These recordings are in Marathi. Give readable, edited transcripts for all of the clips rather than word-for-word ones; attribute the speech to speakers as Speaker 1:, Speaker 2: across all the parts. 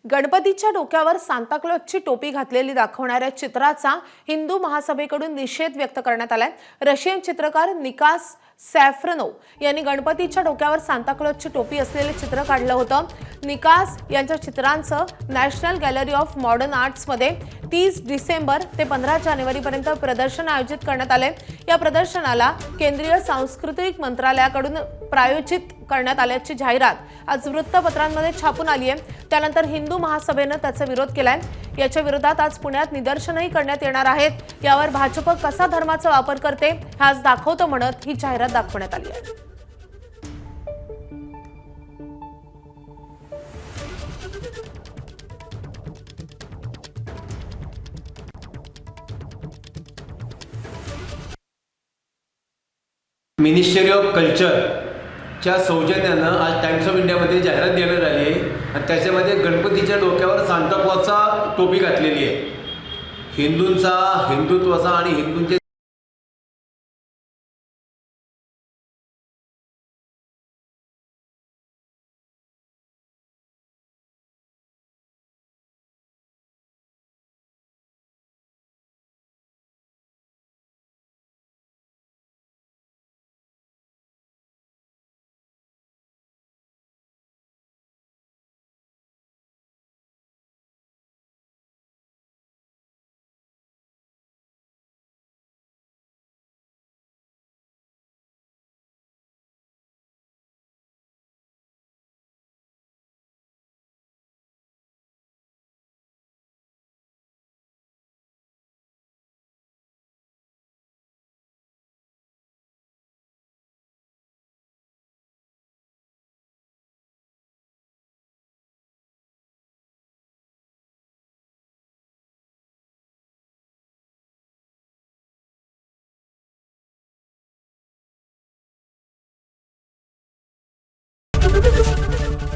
Speaker 1: गणपतीच्या डोक्यावर सांताक्लॉजची टोपी घातलेली दाखवणाऱ्या चित्राचा हिंदू महासभेकडून निषेध व्यक्त करण्यात आलाय। रशियन चित्रकार निकास सॅफ्रनोव यांनी गणपतीच्या डोक्यावर सांताक्लॉजची टोपी असलेले चित्र काढलं होतं। निकास यांच्या चित्रांचं national gallery of modern arts मध्ये 30 डिसेंबर ते 15 जानेवारी पर्यंत प्रदर्शन आयोजित करण्यात आले। या प्रदर्शनाला केंद्रीय सांस्कृतिक मंत्रालयाकडून प्रायोजित करण्यात आल्याची जाहिरात आज वृत्तपत्रांमध्ये छापून आली आहे। त्यानंतर हिंदू महासभेने त्याचा विरोध केलाय। याच्या विरोधात आज पुण्यात निदर्शनही करण्यात येणार आहेत। यावर भाजप कसा धर्माचा वापर करते हे आज दाखवतो म्हणत ही जाहिरात दाखवण्यात आली आहे।
Speaker 2: मिनिस्ट्री ऑफ कल्चर च्या सौजन्यानं आज टाइम्स ऑफ इंडियामध्ये जाहिरात देण्यात आली आहे आणि त्याच्यामध्ये गणपतीच्या डोक्यावर सांताक्लॉजचा टोपी घातलेली आहे। हिंदूंचा, हिंदुत्वाचा आणि हिंदूंचे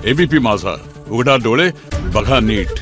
Speaker 3: एबीपी माझा, उघडा डोळे बघा नीट।